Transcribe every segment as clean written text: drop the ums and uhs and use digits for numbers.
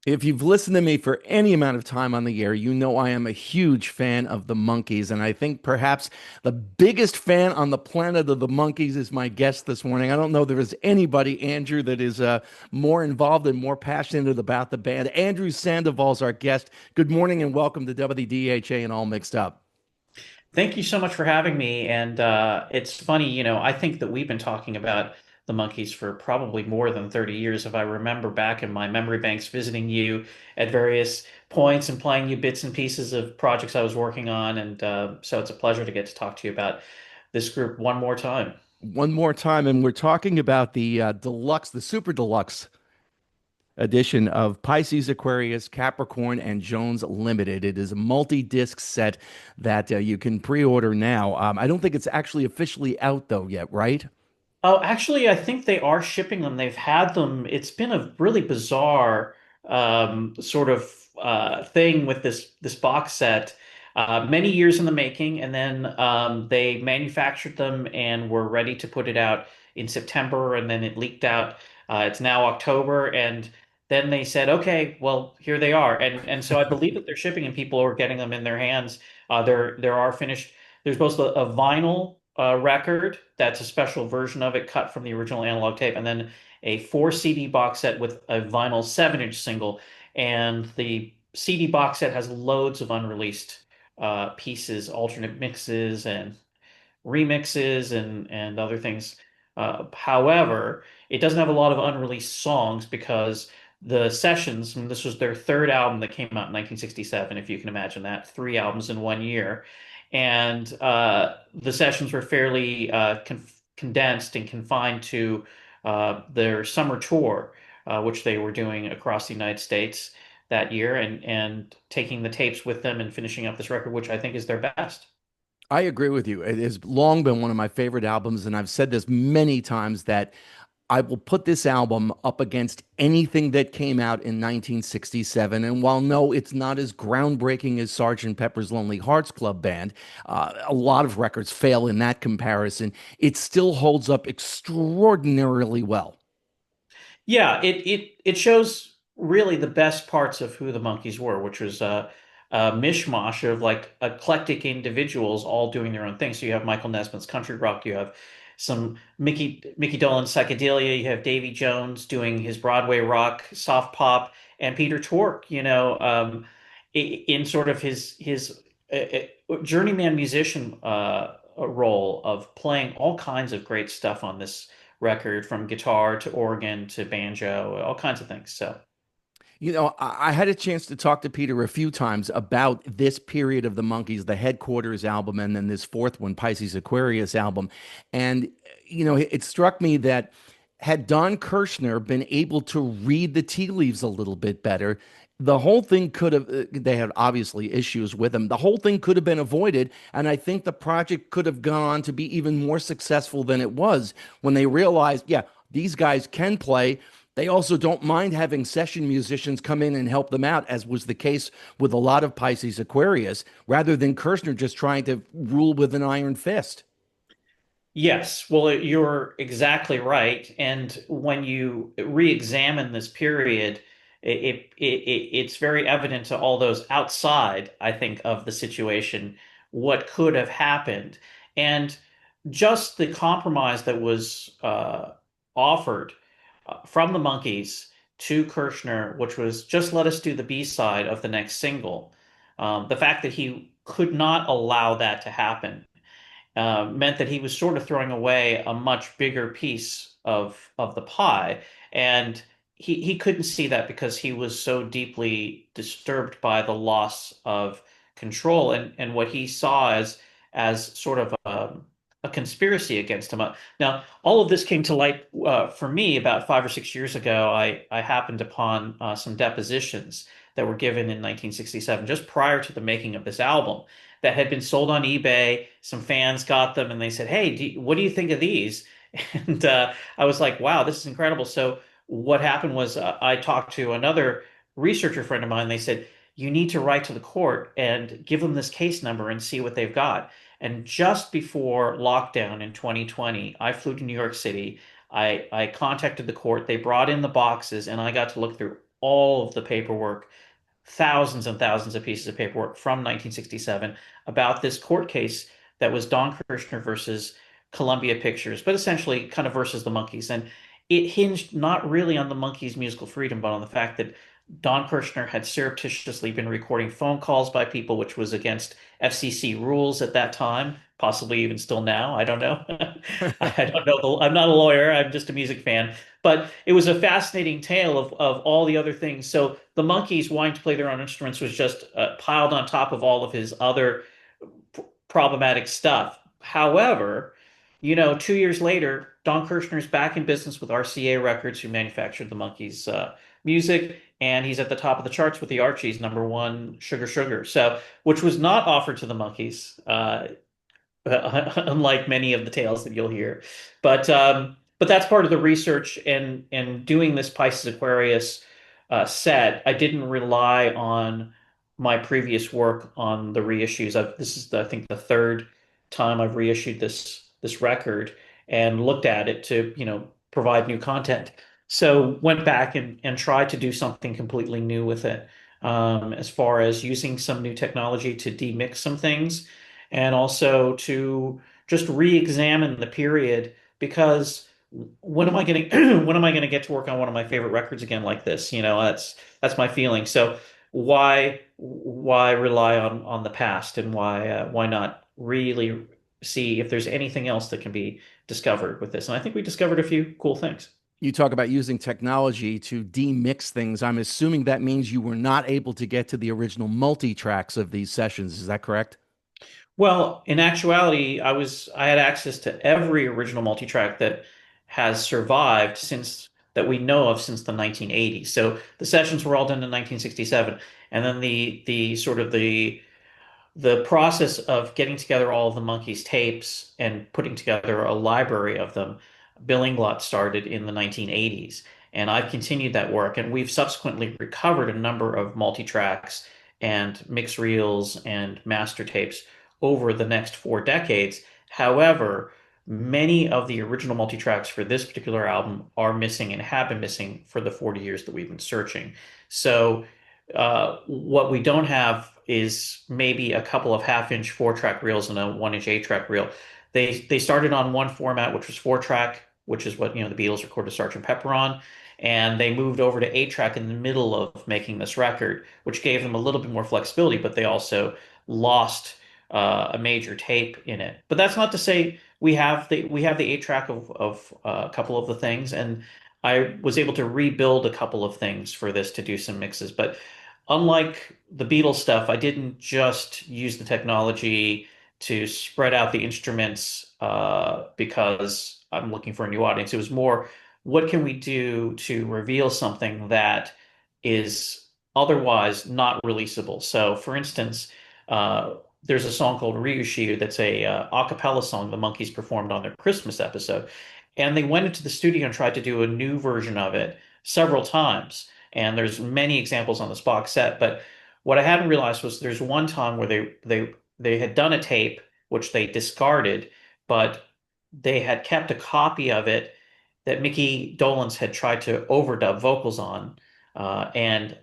If you've listened to me for any amount of time on the air, you know I am a huge fan of the Monkees, and I think perhaps the biggest fan on the planet of the Monkees is my guest this morning. I don't know there is anybody, Andrew, that is more involved and more passionate about the band. Andrew Sandoval is our guest. Good morning and welcome to WDHA and All Mixed Up. Thank you so much for having me. And it's funny, I think that we've been talking about the Monkees for probably more than 30 years. If I remember back in my memory banks, visiting you at various points and playing you bits and pieces of projects I was working on. And so it's a pleasure to get to talk to you about this group one more time. One more time, and we're talking about the deluxe, the super deluxe edition of Pisces, Aquarius, Capricorn, and Jones Limited. It is a multi-disc set that you can pre-order now. I don't think it's actually officially out though yet, right? Oh, actually, I think they are shipping them. They've had them. It's been a really bizarre sort of thing with this box set. Many years in the making, and then they manufactured them and were ready to put it out in September, and then it leaked out. It's now October, and then they said, "Okay, well, here they are." And so I believe that they're shipping, and people are getting them in their hands. There are finished. There's both a vinyl record that's a special version of it cut from the original analog tape, and then a 4 CD box set with a vinyl 7-inch single. And the CD box set has loads of unreleased pieces, alternate mixes and remixes and other things. However, it doesn't have a lot of unreleased songs because the sessions, and this was their third album that came out in 1967, if you can imagine that, 3 albums in 1 year. And the sessions were fairly condensed and confined to their summer tour, which they were doing across the United States that year, and taking the tapes with them and finishing up this record, which I think is their best. I agree with you. It has long been one of my favorite albums, and I've said this many times that I will put this album up against anything that came out in 1967. And while no, it's not as groundbreaking as Sgt. Pepper's Lonely Hearts Club Band, a lot of records fail in that comparison. It still holds up extraordinarily well. Yeah, it shows really the best parts of who the Monkees were, which was a mishmash of like eclectic individuals all doing their own thing. So you have Michael Nesmith's country rock, you have some Mickey Dolenz psychedelia, you have Davy Jones doing his Broadway rock, soft pop, and Peter Tork, in sort of his journeyman musician role of playing all kinds of great stuff on this record, from guitar to organ to banjo, all kinds of things. So, I had a chance to talk to Peter a few times about this period of the Monkees, the Headquarters album, and then this fourth one, Pisces Aquarius album. And, it struck me that had Don Kirshner been able to read the tea leaves a little bit better, the whole thing could have, they had obviously issues with him. The whole thing could have been avoided. And I think the project could have gone on to be even more successful than it was when they realized, yeah, these guys can play. They also don't mind having session musicians come in and help them out, as was the case with a lot of Pisces Aquarius, rather than Kirshner just trying to rule with an iron fist. yes, well, you're exactly right. And when you re-examine this period, it's very evident to all those outside, I think, of the situation, what could have happened. And just the compromise that was offered from the Monkees to Kirshner, which was just let us do the B side of the next single. The fact that he could not allow that to happen meant that he was sort of throwing away a much bigger piece of the pie, and he couldn't see that because he was so deeply disturbed by the loss of control and what he saw as sort of a conspiracy against him. Now, all of this came to light for me about 5 or 6 years ago. I happened upon some depositions that were given in 1967, just prior to the making of this album, that had been sold on eBay. Some fans got them and they said, "Hey, what do you think of these?" And I was like, "Wow, this is incredible." So what happened was I talked to another researcher friend of mine. They said, "You need to write to the court and give them this case number and see what they've got." And just before lockdown in 2020, I flew to New York City. I contacted the court. They brought in the boxes, and I got to look through all of the paperwork, thousands and thousands of pieces of paperwork from 1967 about this court case that was Don Kirshner versus Columbia Pictures, but essentially kind of versus the Monkees. And it hinged not really on the Monkees' musical freedom, but on the fact that Don Kirshner had surreptitiously been recording phone calls by people, which was against FCC rules at that time, possibly even still now. I don't know. I don't know. I'm not a lawyer. I'm just a music fan. But it was a fascinating tale of all the other things. So the Monkees wanting to play their own instruments was just piled on top of all of his other problematic stuff. However, 2 years later, Don Kirshner's back in business with RCA Records, who manufactured the Monkees' music, and he's at the top of the charts with the Archies' number one Sugar Sugar. So, which was not offered to the Monkees, unlike many of the tales that you'll hear. But that's part of the research and doing this Pisces Aquarius set. I didn't rely on my previous work on the reissues. This is, I think, the third time I've reissued this record and looked at it to, provide new content. So went back and tried to do something completely new with it, as far as using some new technology to demix some things and also to just re-examine the period because when am I getting when am I going to get to work on one of my favorite records again like this? That's my feeling. So why rely on the past and why not really see if there's anything else that can be discovered with this? And I think we discovered a few cool things. You talk about using technology to demix things. I'm assuming that means you were not able to get to the original multi tracks of these sessions. Is that correct? Well, in actuality, I had access to every original multitrack that has survived since that we know of since the 1980s. So the sessions were all done in 1967, and then the sort of the process of getting together all of the Monkees tapes and putting together a library of them, Bill Inglot started in the 1980s, and I've continued that work, and we've subsequently recovered a number of multi-tracks and mix reels and master tapes over the next 4 decades. However, many of the original multi-tracks for this particular album are missing and have been missing for the 40 years that we've been searching. So what we don't have is maybe a couple of half-inch four-track reels and a one-inch eight-track reel. They started on one format, which was four-track, which is what the Beatles recorded Sergeant Pepper on, and they moved over to eight-track in the middle of making this record, which gave them a little bit more flexibility, but they also lost a major tape in it. But that's not to say we have the eight-track of a couple of the things, and I was able to rebuild a couple of things for this to do some mixes, but unlike the Beatles stuff, I didn't just use the technology to spread out the instruments because I'm looking for a new audience. It was more, what can we do to reveal something that is otherwise not releasable? So, for instance, there's a song called Ryushu that's a cappella song the Monkees performed on their Christmas episode. And they went into the studio and tried to do a new version of it several times. And there's many examples on this box set, but what I hadn't realized was there's one time where they had done a tape which they discarded, but they had kept a copy of it that Mickey Dolenz had tried to overdub vocals on, and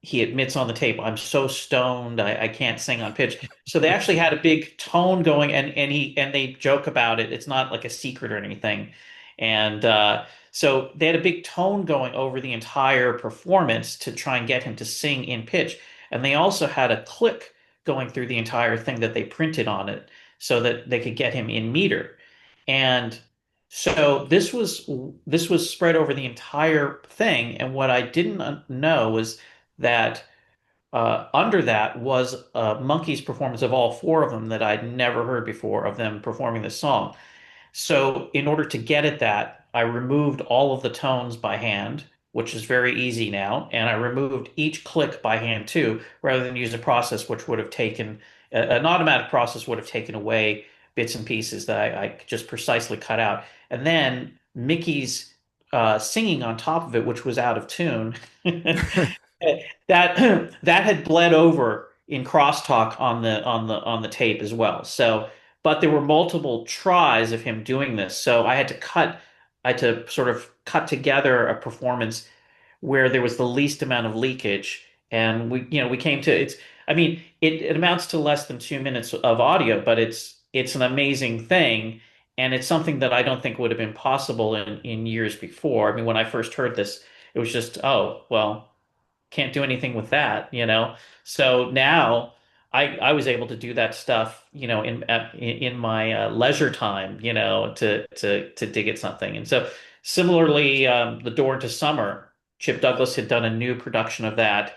he admits on the tape, "I'm so stoned, I can't sing on pitch." So they actually had a big tone going, and they joke about it. It's not like a secret or anything, and so they had a big tone going over the entire performance to try and get him to sing in pitch. And they also had a click going through the entire thing that they printed on it so that they could get him in meter. And so this was spread over the entire thing. And what I didn't know was that under that was a Monkees performance of all four of them that I'd never heard before of them performing this song. So in order to get at that, I removed all of the tones by hand, which is very easy now, and I removed each click by hand too, rather than use a process which would have taken an automatic process would have taken away bits and pieces that I just precisely cut out. And then Mickey's singing on top of it, which was out of tune, that had bled over in crosstalk on the tape as well. So, but there were multiple tries of him doing this. So I had to sort of cut together a performance where there was the least amount of leakage. And we came to it's, I mean, it amounts to less than 2 minutes of audio, but it's an amazing thing. And it's something that I don't think would have been possible in years before. I mean, when I first heard this, it was just, oh, well, can't do anything with that. So now I was able to do that stuff, in my leisure time, to dig at something. And so similarly, The Door to Summer, Chip Douglas had done a new production of that.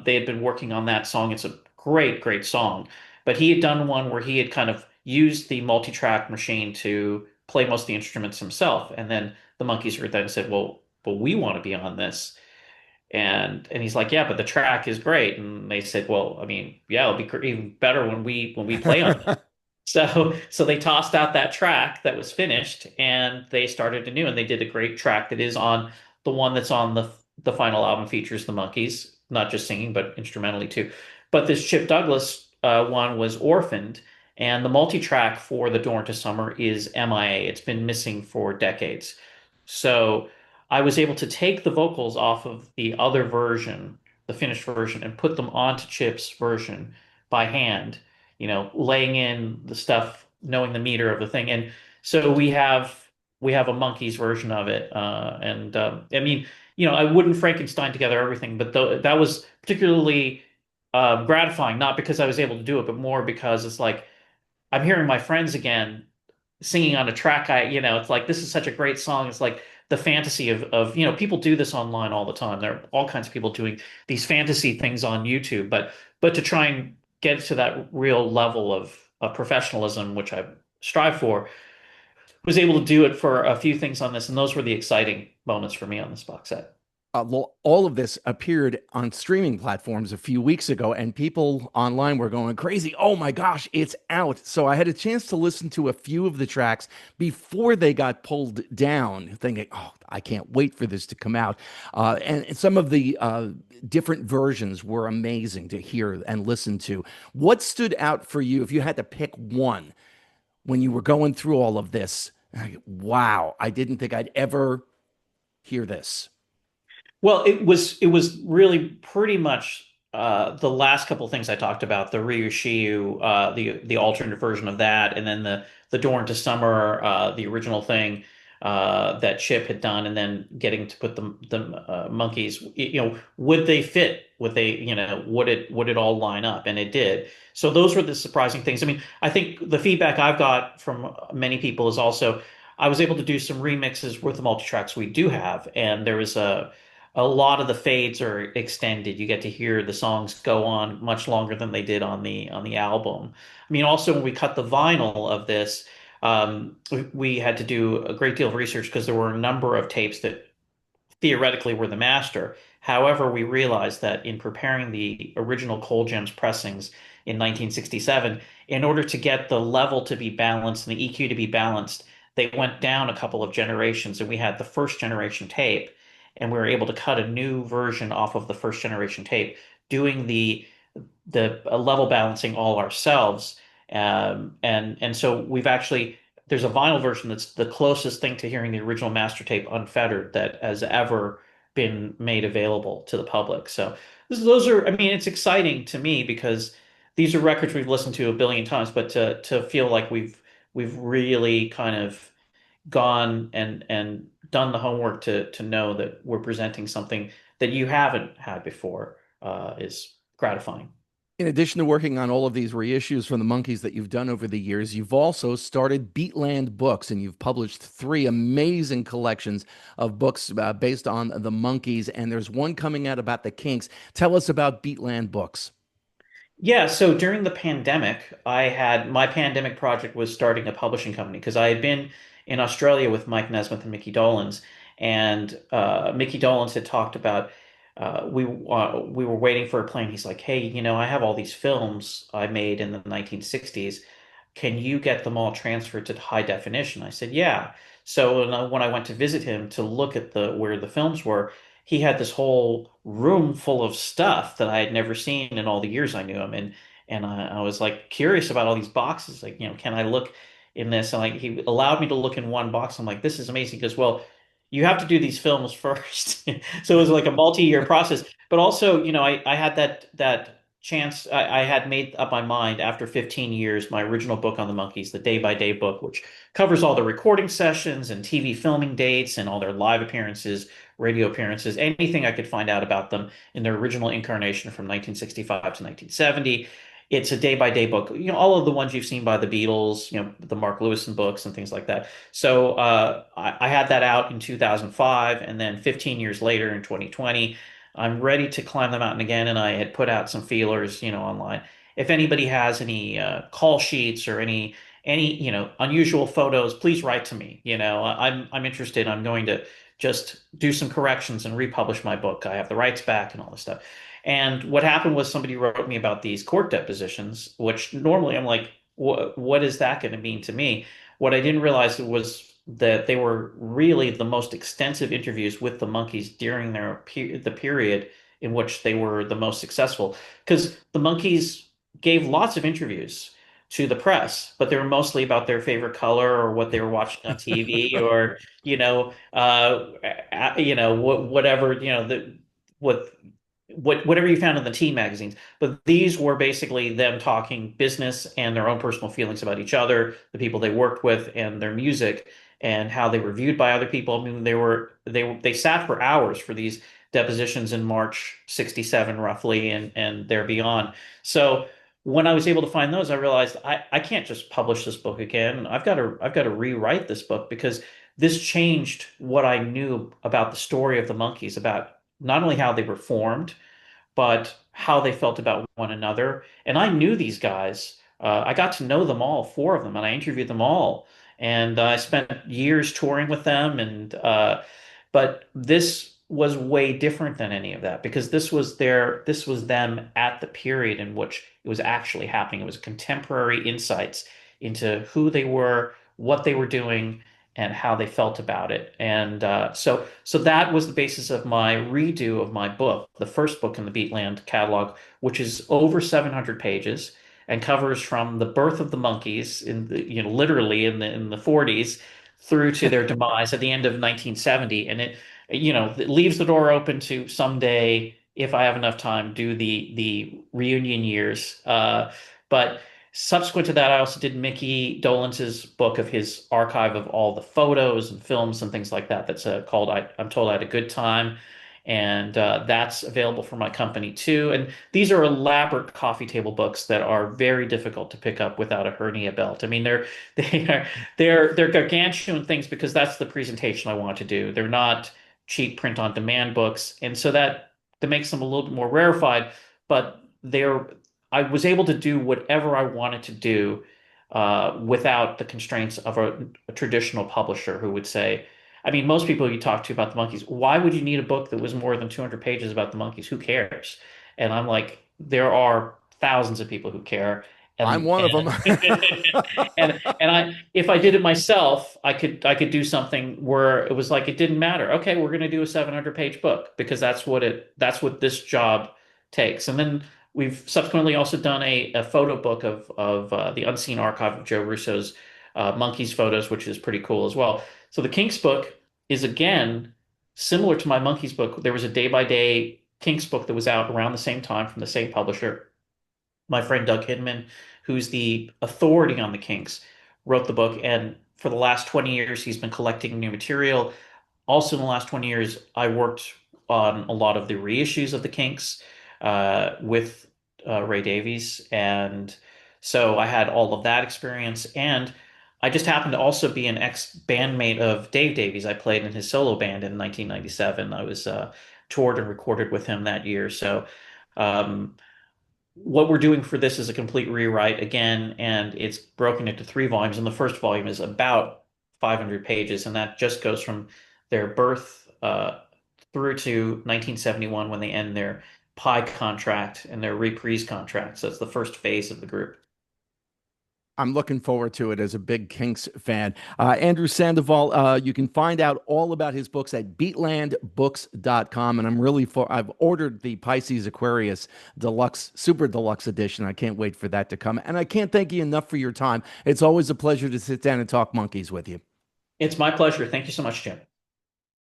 They had been working on that song. It's a great, great song, but he had done one where he had kind of used the multi-track machine to play most of the instruments himself. And then the Monkees heard that and said, well, but we want to be on this. And he's like, yeah, but the track is great. And they said, well, I mean, yeah, it'll be even better when we play on it. So they tossed out that track that was finished and they started anew and they did a great track that is on the one that's on the final album, features the Monkees, not just singing, but instrumentally too. But this Chip Douglas one was orphaned, and the multi-track for The Door to Summer is MIA. It's been missing for decades. So I was able to take the vocals off of the other version, the finished version, and put them onto Chip's version by hand, laying in the stuff, knowing the meter of the thing. And so we have a Monkees version of it. And I mean, I wouldn't Frankenstein together everything, but that was particularly gratifying, not because I was able to do it, but more because it's like I'm hearing my friends again singing on a track. It's like this is such a great song. It's like the fantasy of people do this online all the time. There are all kinds of people doing these fantasy things on YouTube, but to try and get to that real level of professionalism, which I strive for, was able to do it for a few things on this, and those were the exciting moments for me on this box set. All of this appeared on streaming platforms a few weeks ago, and people online were going crazy. Oh my gosh, it's out. So I had a chance to listen to a few of the tracks before they got pulled down, thinking, oh, I can't wait for this to come out. And some of the different versions were amazing to hear and listen to. What stood out for you if you had to pick one when you were going through all of this? Wow, I didn't think I'd ever hear this. Well, it was really pretty much the last couple of things I talked about, the Ryushiu, the alternate version of that, and then the Door into Summer, the original thing that Chip had done, and then getting to put the Monkees. Would they fit? Would it all line up? And it did. So those were the surprising things. I mean, I think the feedback I've got from many people is also I was able to do some remixes with the multi-tracks we do have, and there was a lot of the fades are extended. You get to hear the songs go on much longer than they did on the album. I mean, also when we cut the vinyl of this, we had to do a great deal of research because there were a number of tapes that theoretically were the master. However, we realized that in preparing the original Cold Gems pressings in 1967, in order to get the level to be balanced and the EQ to be balanced, they went down a couple of generations, and we had the first generation tape, and we were able to cut a new version off of the first generation tape, doing the level balancing all ourselves. And so we've actually there's a vinyl version that's the closest thing to hearing the original master tape unfettered that has ever been made available to the public. So those are, I mean, it's exciting to me because these are records we've listened to a billion times, but to feel like we've really kind of gone and done the homework to know that we're presenting something that you haven't had before is gratifying. In addition to working on all of these reissues from the Monkees that you've done over the years, you've also started Beatland Books, and you've published three amazing collections of books based on the Monkees. And there's one coming out about the Kinks. Tell us about Beatland Books. Yeah, so during the pandemic, I had my pandemic project was starting a publishing company because I had been in Australia with Mike Nesmith and Mickey Dolenz, and Mickey Dolenz had talked about we were waiting for a plane. He's like, "Hey, I have all these films I made in the 1960s. Can you get them all transferred to high definition?" I said, "Yeah." So when I went to visit him to look at the where the films were, he had this whole room full of stuff that I had never seen in all the years I knew him. And I was like curious about all these boxes. Like, can I look in this? And like he allowed me to look in one box. I'm like, this is amazing. Because, well, you have to do these films first. So it was like a multi-year process. But also, I had that chance. I had made up my mind after 15 years, my original book on the Monkees, the day by day book, which covers all the recording sessions and TV filming dates and all their live appearances, radio appearances, anything I could find out about them in their original incarnation from 1965 to 1970. It's a day by day book, all of the ones you've seen by the Beatles, the Mark Lewison books and things like that. So I had that out in 2005, and then 15 years later in 2020, I'm ready to climb the mountain again. And I had put out some feelers, online. If anybody has any call sheets or any unusual photos, please write to me. I'm interested. I'm going to just do some corrections and republish my book. I have the rights back and all this stuff. And what happened was somebody wrote me about these court depositions, which normally I'm like, what is that going to mean to me? What I didn't realize was that they were really the most extensive interviews with the Monkees during the period in which they were the most successful. Because the Monkees gave lots of interviews to the press, but they were mostly about their favorite color or what they were watching on TV or whatever what whatever you found in the teen magazines. But these were basically them talking business and their own personal feelings about each other, the people they worked with, and their music, and how they were viewed by other people. I mean, they sat for hours for these depositions in March '67, roughly, and there beyond. So when I was able to find those, I realized I can't just publish this book again. I've got to rewrite this book because this changed what I knew about the story of the Monkees, about not only how they were formed, but how they felt about one another. And I knew these guys. I got to know them all, four of them, and I interviewed them all. And I spent years touring with them. But this was way different than any of that because this was them at the period in which it was actually happening. It was contemporary insights into who they were, what they were doing, and how they felt about it. And so that was the basis of my redo of my book, the first book in the Beatland catalog, which is over 700 pages and covers from the birth of the Monkees in literally in the 40s through to their demise at the end of 1970. And it leaves the door open to someday, if I have enough time, do the reunion years. But subsequent to that, I also did Mickey Dolenz's book of his archive of all the photos and films and things like that. That's called I'm Told I Had a Good Time. And that's available for my company too. And these are elaborate coffee table books that are very difficult to pick up without a hernia belt. I mean, they are they're gargantuan things because that's the presentation I want to do. They're not cheap print on demand books, and so that makes them a little bit more rarefied. But they're I was able to do whatever I wanted to do without the constraints of a traditional publisher who would say, I mean, most people you talk to about the Monkees, why would you need a book that was more than 200 pages about the Monkees? Who cares? And I'm like, there are thousands of people who care. I'm And one of them. and and if I did it myself, I could do something where it was like it didn't matter. Okay, we're going to do a 700-page book because that's what this job takes. And then we've subsequently also done a photo book of the unseen archive of Joe Russo's Monkees photos, which is pretty cool as well. So the Kinks book is again similar to my Monkees book. There was a day by day Kinks book that was out around the same time from the same publisher. My friend Doug Hidman, who's the authority on the Kinks, wrote the book, and for the last 20 years he's been collecting new material. Also, in the last 20 years, I worked on a lot of the reissues of the Kinks with Ray Davies, and so I had all of that experience. And I just happened to also be an ex-bandmate of Dave Davies. I played in his solo band in 1997. I was toured and recorded with him that year. So um, what we're doing for this is a complete rewrite again, and it's broken into three volumes. And the first volume is about 500 pages, and that just goes from their birth through to 1971 when they end their Pi contract and their reprise contract. So it's the first phase of the group. I'm looking forward to it as a big Kinks fan. Andrew Sandoval, you can find out all about his books at beatlandbooks.com. And I've ordered the Pisces Aquarius Deluxe, Super Deluxe edition. I can't wait for that to come. And I can't thank you enough for your time. It's always a pleasure to sit down and talk Monkees with you. It's my pleasure. Thank you so much, Jim.